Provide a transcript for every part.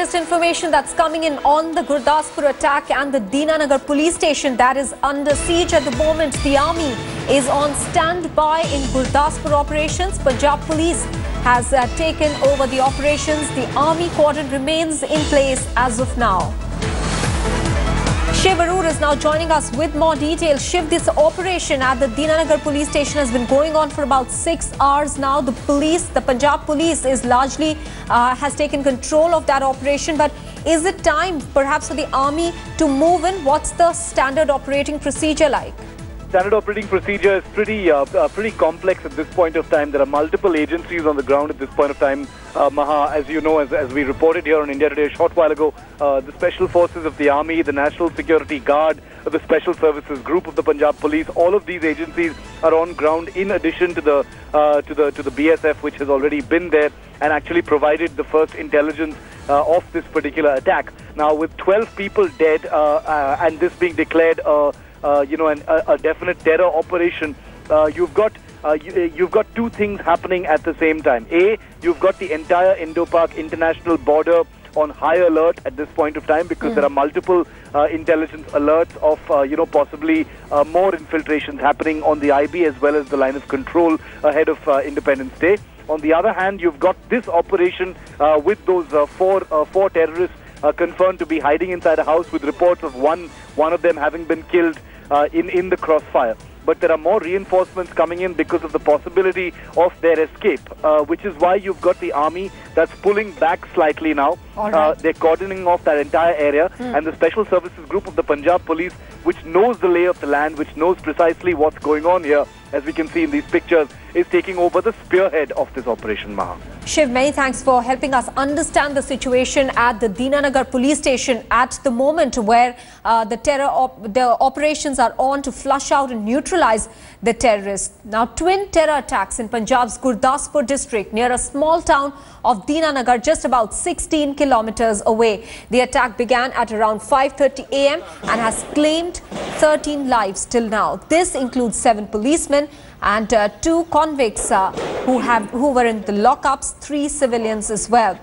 latest information that's coming in on the Gurdaspur attack and the Dinanagar police station that is under siege at the moment. The army is on standby in Gurdaspur operations. Punjab police has taken over the operations. The army cordon remains in place as of now. Shiv Arur is now joining us with more details. Shiv, this operation at the Dinanagar police station has been going on for about 6 hours now. The Punjab police is largely has taken control of that operation. But is it time perhaps for the army to move in? What's the standard operating procedure like? Standard operating procedure is pretty complex at this point of time. There are multiple agencies on the ground at this point of time. Maha, as you know, as we reported here on India Today a short while ago, the Special Forces of the Army, the National Security Guard, the Special Services Group of the Punjab Police, all of these agencies are on ground in addition to the BSF, which has already been there and actually provided the first intelligence of this particular attack. Now, with 12 people dead and this being declared a definite terror operation, you've got two things happening at the same time. A, you've got the entire Indo-Pak international border on high alert at this point of time because there are multiple intelligence alerts of possibly more infiltrations happening on the IB as well as the line of control ahead of Independence Day. On the other hand, you've got this operation with those four terrorists confirmed to be hiding inside a house, with reports of one of them having been killed in the crossfire. But there are more reinforcements coming in because of the possibility of their escape, which is why you've got the army that's pulling back slightly now. Right. They're cordoning off that entire area, and the Special Services Group of the Punjab Police, which knows the lay of the land, which knows precisely what's going on here, as we can see in these pictures, is taking over the spearhead of this operation, Maha. Shiv, many thanks for helping us understand the situation at the Dinanagar police station at the moment, where the operations are on to flush out and neutralize the terrorists. Now, twin terror attacks in Punjab's Gurdaspur district near a small town of Dinanagar, just about 16 kilometers away. The attack began at around 5:30 a.m. and has claimed 13 lives till now. This includes 7 policemen and 2 convicts who were in the lockups, 3 civilians as well.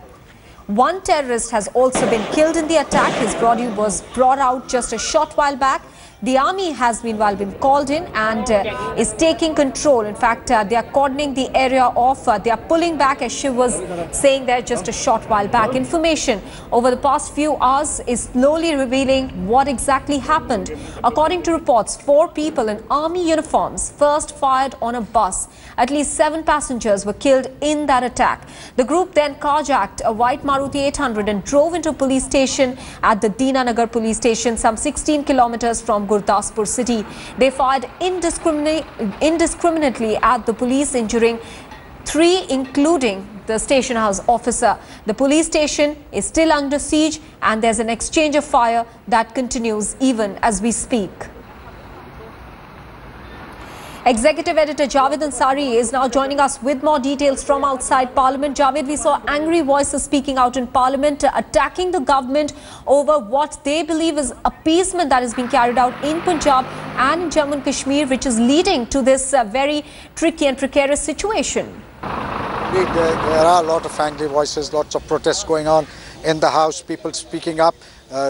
1 terrorist has also been killed in the attack. His body was brought out just a short while back. The army has meanwhile been called in and is taking control. In fact, they are cordoning the area off. They are pulling back, as she was saying there just a short while back. Information over the past few hours is slowly revealing what exactly happened. According to reports, 4 people in army uniforms first fired on a bus. At least 7 passengers were killed in that attack. The group then carjacked a white Maruti 800 and drove into a police station at the Dinanagar police station, some 16 kilometers from Gurdaspur city. They fired indiscriminately at the police, injuring 3, including the station house officer. The police station is still under siege and there's an exchange of fire that continues even as we speak. Executive Editor Javed Ansari is now joining us with more details from outside Parliament. Javed, we saw angry voices speaking out in Parliament, attacking the government over what they believe is appeasement that is being carried out in Punjab and in Jammu and Kashmir, which is leading to this very tricky and precarious situation. Indeed, there are a lot of angry voices, lots of protests going on in the House, people speaking up,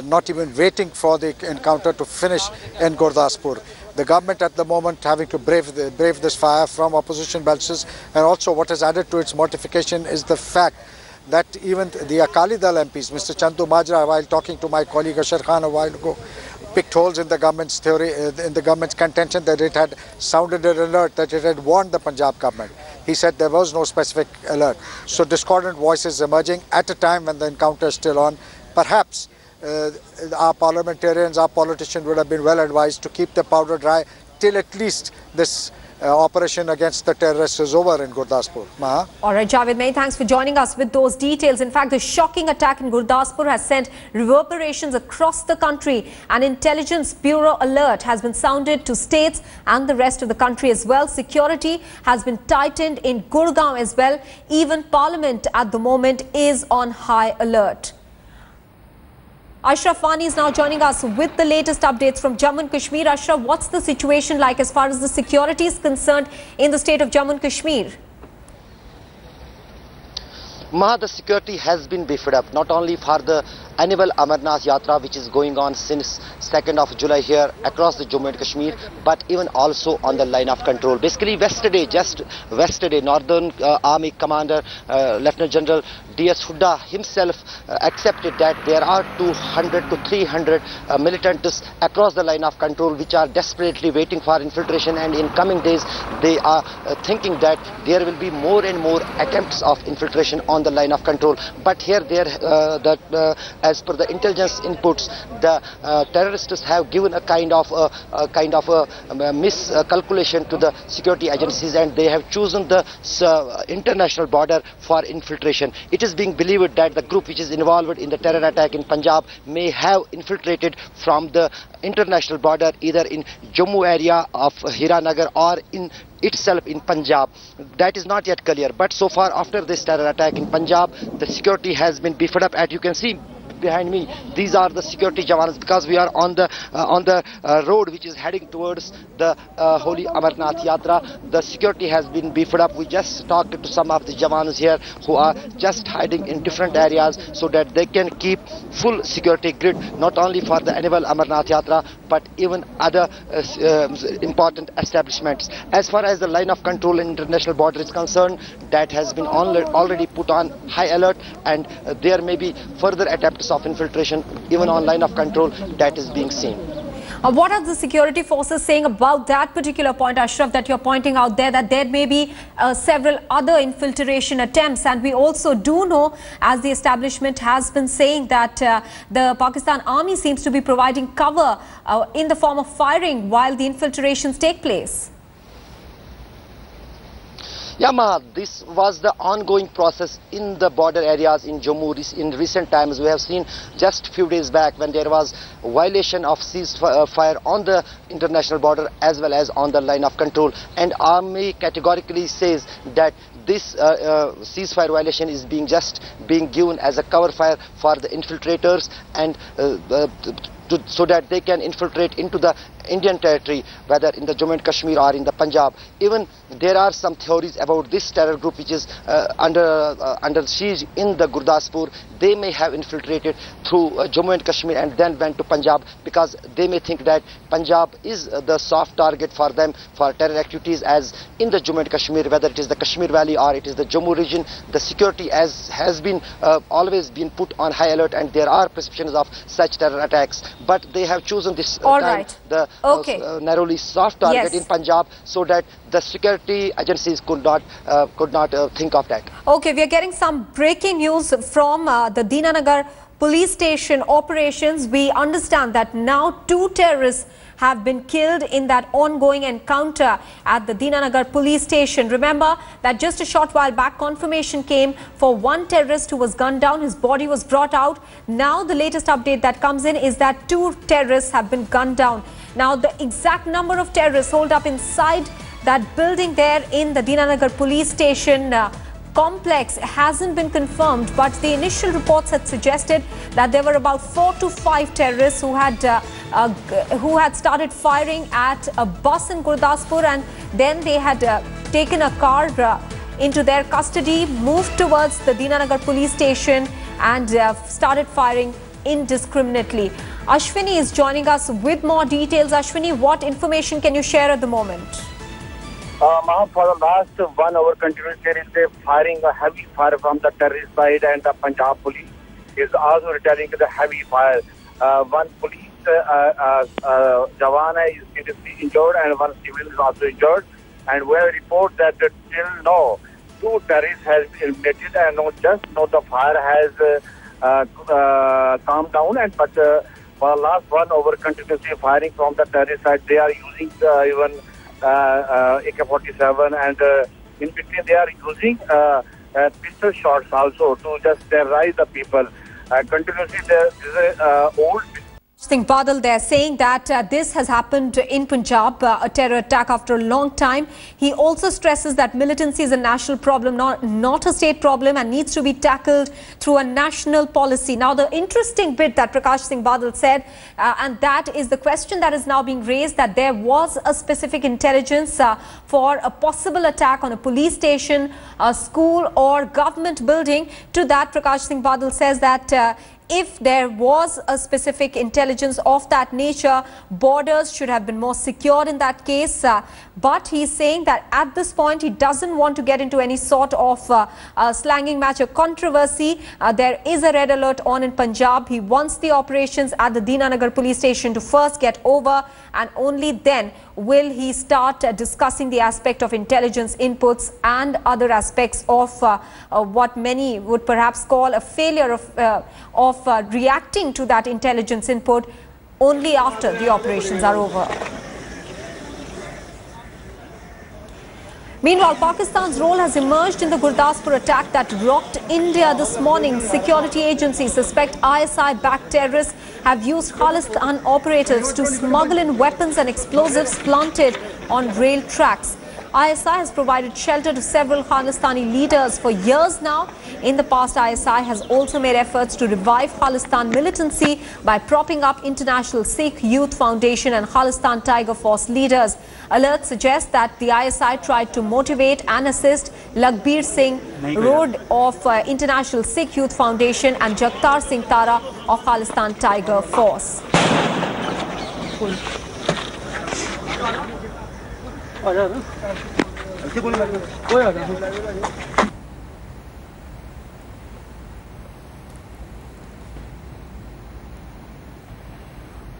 not even waiting for the encounter to finish in Gurdaspur. The government at the moment having to brave this fire from opposition belches, and also what has added to its mortification is the fact that even the Akali Dal MPs, Mr. Chandu Majra, while talking to my colleague Ashar Khan a while ago, picked holes in the government's theory, in the government's contention that it had sounded an alert, that it had warned the Punjab government. He said there was no specific alert. So discordant voices emerging at a time when the encounter is still on. Perhaps our parliamentarians, our politicians would have been well advised to keep the powder dry till at least this operation against the terrorists is over in Gurdaspur. Maha? All right, Javed, many thanks for joining us with those details. In fact, the shocking attack in Gurdaspur has sent reverberations across the country. An intelligence bureau alert has been sounded to states and the rest of the country as well. Security has been tightened in Gurgaon as well. Even Parliament at the moment is on high alert. Ashraf Wani is now joining us with the latest updates from Jammu and Kashmir. Ashraf, what's the situation like as far as the security is concerned in the state of Jammu and Kashmir? Maha, the security has been beefed up, not only for the annual Amarnath Yatra, which is going on since 2nd of July here across the Jammu and Kashmir, but even also on the line of control. Basically, just yesterday, Northern Army Commander, Lieutenant General D.S. Hooda himself accepted that there are 200 to 300 militants across the line of control, which are desperately waiting for infiltration, and in coming days, they are thinking that there will be more and more attempts of infiltration on the line of control. But here, as per the intelligence inputs, the terrorists have given a kind of miscalculation to the security agencies, and they have chosen the international border for infiltration. It is being believed that the group which is involved in the terror attack in Punjab may have infiltrated from the international border, either in Jammu area of Hiranagar or in itself in Punjab. That is not yet clear, but so far after this terror attack in Punjab, the security has been beefed up. As you can see behind me, these are the security jawans, because we are on the road which is heading towards the Holy Amarnath Yatra. The security has been beefed up. We just talked to some of the jawans here who are just hiding in different areas so that they can keep full security grid, not only for the annual Amarnath Yatra, but even other important establishments. As far as the line of control in international border is concerned, that has been already put on high alert, and there may be further attempts of infiltration even on line of control that is being seen. What are the security forces saying about that particular point, Ashraf, that you're pointing out there, that there may be several other infiltration attempts? And we also do know, as the establishment has been saying, that the Pakistan Army seems to be providing cover in the form of firing while the infiltrations take place. Yeah, Maha, this was the ongoing process in the border areas in Jammu. In recent times, we have seen just a few days back when there was violation of ceasefire on the international border as well as on the line of control. And Army categorically says that this ceasefire violation is being given as a cover fire for the infiltrators, and so that they can infiltrate into the Indian territory, whether in the Jammu and Kashmir or in the Punjab. Even there are some theories about this terror group which is under siege in the Gurdaspur. They may have infiltrated through Jammu and Kashmir and then went to Punjab, because they may think that Punjab is the soft target for them for terror activities, as in the Jammu and Kashmir, whether it is the Kashmir Valley or it is the Jammu region, the security has been always been put on high alert, and there are perceptions of such terror attacks. But they have chosen this the narrowly soft target in Punjab, so that the security agencies could not think of that. Okay, we are getting some breaking news from the Dinanagar police station operations. We understand that now 2 terrorists have been killed in that ongoing encounter at the Dinanagar police station. Remember that just a short while back, confirmation came for 1 terrorist who was gunned down. His body was brought out. Now the latest update that comes in is that 2 terrorists have been gunned down. Now the exact number of terrorists holed up inside that building there in the Dinanagar police station complex hasn't been confirmed, but the initial reports had suggested that there were about 4 to 5 terrorists who had started firing at a bus in Gurdaspur, and then they had taken a car into their custody, moved towards the Dinanagar police station and started firing indiscriminately. Ashwini is joining us with more details. Ashwini, what information can you share at the moment? Maha, for the last 1 hour continuous, there is a firing, a heavy fire from the terrorist side, and the Punjab police is also returning to the heavy fire. 1 police Jawan is seriously injured, and 1 civil is also injured. And we have report that till now 2 terrorists have been eliminated, and the fire has calmed down. And but for the last 1 hour continuously firing from the terrorist side, they are using even AK-47, and in between they are using pistol shots also to just terrorize the people. Continuously, there is a old Singh Badal there saying that this has happened in Punjab, a terror attack after a long time. He also stresses that militancy is a national problem, not a state problem, and needs to be tackled through a national policy. Now, the interesting bit that Prakash Singh Badal said, and that is the question that is now being raised, that there was a specific intelligence for a possible attack on a police station, a school or government building. To that, Prakash Singh Badal says that if there was a specific intelligence of that nature, borders should have been more secured in that case. But he's saying that at this point, he doesn't want to get into any sort of slanging match or controversy. There is a red alert on in Punjab. He wants the operations at the Deenanagar police station to first get over, and only then will he start discussing the aspect of intelligence inputs and other aspects of what many would perhaps call a failure of reacting to that intelligence input only after the operations are over. Meanwhile, Pakistan's role has emerged in the Gurdaspur attack that rocked India this morning. Security agencies suspect ISI-backed terrorists have used Khalistan operatives to smuggle in weapons and explosives planted on rail tracks. ISI has provided shelter to several Khalistani leaders for years now. In the past, ISI has also made efforts to revive Khalistan militancy by propping up International Sikh Youth Foundation and Khalistan Tiger Force leaders. Alerts suggest that the ISI tried to motivate and assist Lagbir Singh Rode of International Sikh Youth Foundation and Jagtar Singh Tara of Khalistan Tiger Force.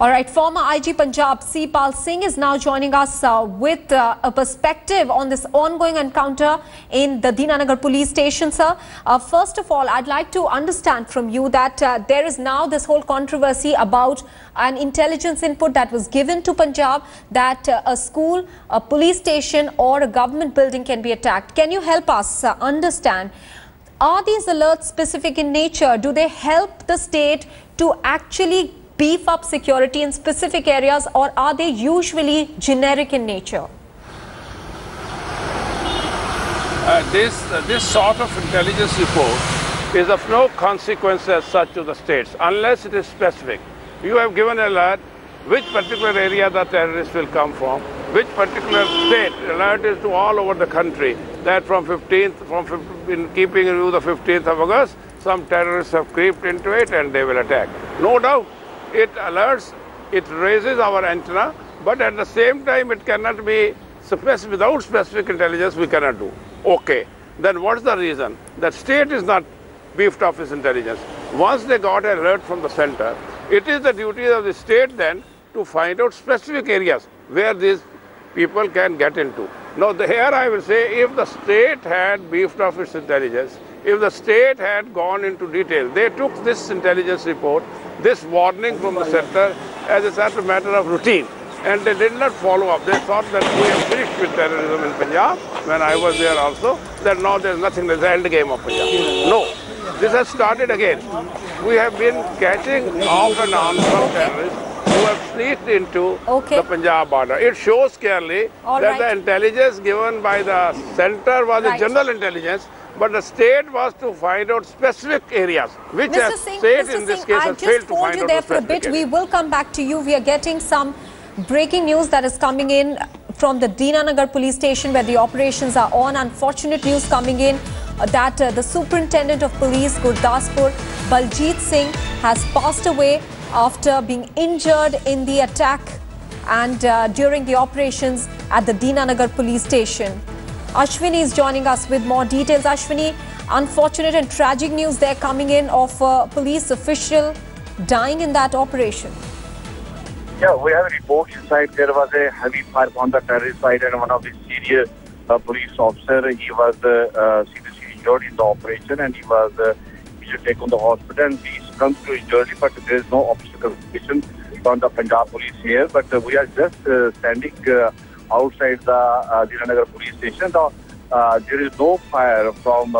All right, former IG Punjab Pal Singh is now joining us with a perspective on this ongoing encounter in the Deenanagar police station, sir. First of all, I'd like to understand from you that there is now this whole controversy about an intelligence input that was given to Punjab that a school, a police station or a government building can be attacked. Can you help us understand, are these alerts specific in nature? Do they help the state to actually beef up security in specific areas, or are they usually generic in nature? This sort of intelligence report is of no consequence as such to the states unless it is specific. You have given an alert which particular area the terrorists will come from, which particular state. Alert is to all over the country that from in keeping in view the 15th of August, some terrorists have creeped into it and they will attack. No doubt. It alerts, it raises our antenna, but at the same time it cannot be suppressed without specific intelligence. We cannot do. Okay, then what's the reason? That state is not beefed up its intelligence. Once they got an alert from the center, it is the duty of the state then to find out specific areas where these people can get into. Now here I will say, if the state had beefed up its intelligence, if the state had gone into detail, they took this intelligence report, this warning from the center as a matter of routine, and they did not follow up. They thought that we have finished with terrorism in Punjab, when I was there also, that now there's nothing, there's the end game of Punjab. No, this has started again. We have been catching off and on some terrorists who have sneaked into the Punjab border. It shows clearly that the intelligence given by the center was a general intelligence, but the state was to find out specific areas, which the state in this case has failed to find out. There for a bit. We will come back to you. We are getting some breaking news that is coming in from the Deenanagar police station where the operations are on. Unfortunate news coming in that the superintendent of police, Gurdaspur, Baljit Singh, has passed away after being injured in the attack and during the operations at the Deenanagar police station. Ashwini is joining us with more details. Ashwini, unfortunate and tragic news there coming in of a police official dying in that operation. Yeah, we have reports inside there was a heavy fire on the terrorist side, and one of the senior police officer, he was seriously injured in the operation, and he was taken to the hospital and he succumbed to injury, but there is no obstacle from the Punjab police here. But we are just standing outside the Deenanagar police station. There is no fire from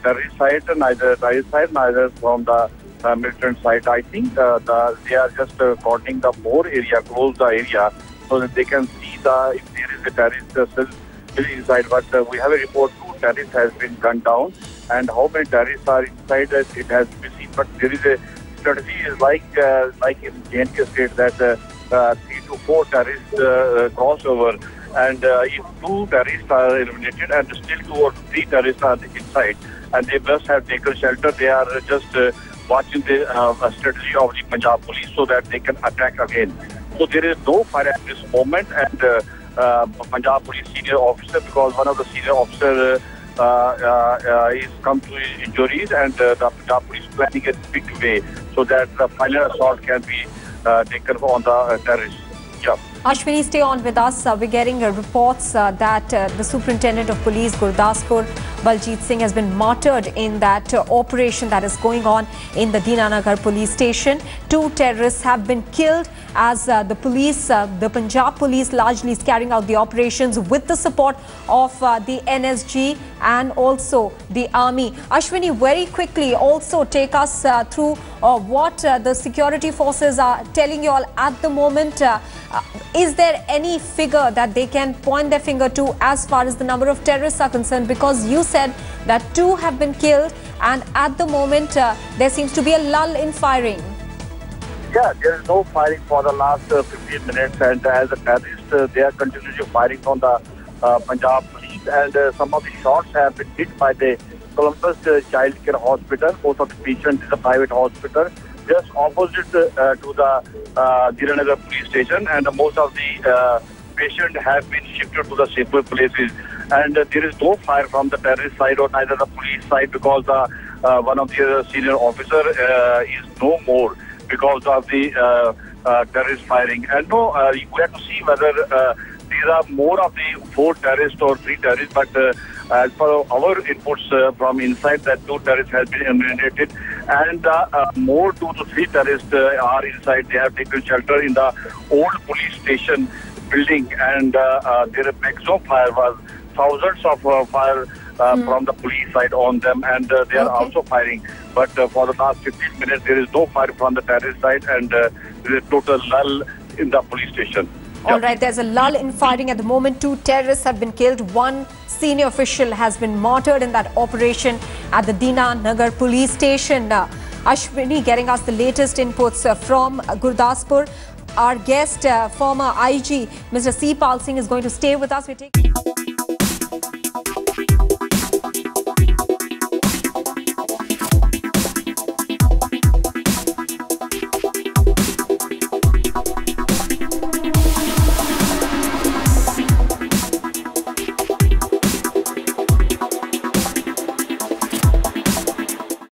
terrorist side, neither terrorist side, neither from the militant site. I think they are just cordoning the more area, close the area, so that they can see if there is a terrorist still inside. But we have a report 2 terrorists has been gunned down, and how many terrorists are inside it has to be seen. But there is a strategy is like in J&K state that 3 to 4 terrorists cross over, and if 2 terrorists are eliminated and still 2 or 3 terrorists are inside, and they must have taken shelter, they are just watching the strategy of the Punjab police so that they can attack again. So there is no fire at this moment, and Punjab police senior officer, because one of the senior officers is come to injuries, and the Punjab police planning a big way so that the final assault can be taken on the terrorists. Yeah. Ashwini, stay on with us. We're getting reports that the Superintendent of Police, Gurdaspur, Baljit Singh, has been martyred in that operation that is going on in the Dinanagar police station. 2 terrorists have been killed as the police, the Punjab police largely is carrying out the operations with the support of the NSG and also the army. Ashwini, very quickly also take us through what the security forces are telling you all at the moment. Is there any figure that they can point their finger to as far as the number of terrorists are concerned? Because you said that 2 have been killed, and at the moment there seems to be a lull in firing. Yeah, there is no firing for the last 15 minutes, and as the terrorists, they are continuously firing on the Punjab police, and some of the shots have been hit by the Columbus Child Care Hospital. Both of the patients is a private hospital, just opposite to the Dinanagar police station, and most of the patients have been shifted to the safer places. And there is no fire from the terrorist side or neither the police side, because one of the senior officer is no more because of the terrorist firing. And no, we have to see whether there are more of the 4 terrorists or 3 terrorists, but as per our inputs from inside, that 2 terrorists have been eliminated, and more 2 to 3 terrorists are inside. They have taken shelter in the old police station building, and their maximum fire was thousands of fire from the police side on them, and they are also firing. But for the last 15 minutes, there is no fire from the terrorist side, and there is a total lull in the police station. All right, there's a lull in firing at the moment. 2 terrorists have been killed. 1 senior official has been martyred in that operation at the Dinanagar police station. Ashwini getting us the latest inputs from Gurdaspur. Our guest, former IG, Mr. C. Pal Singh, is going to stay with us. We take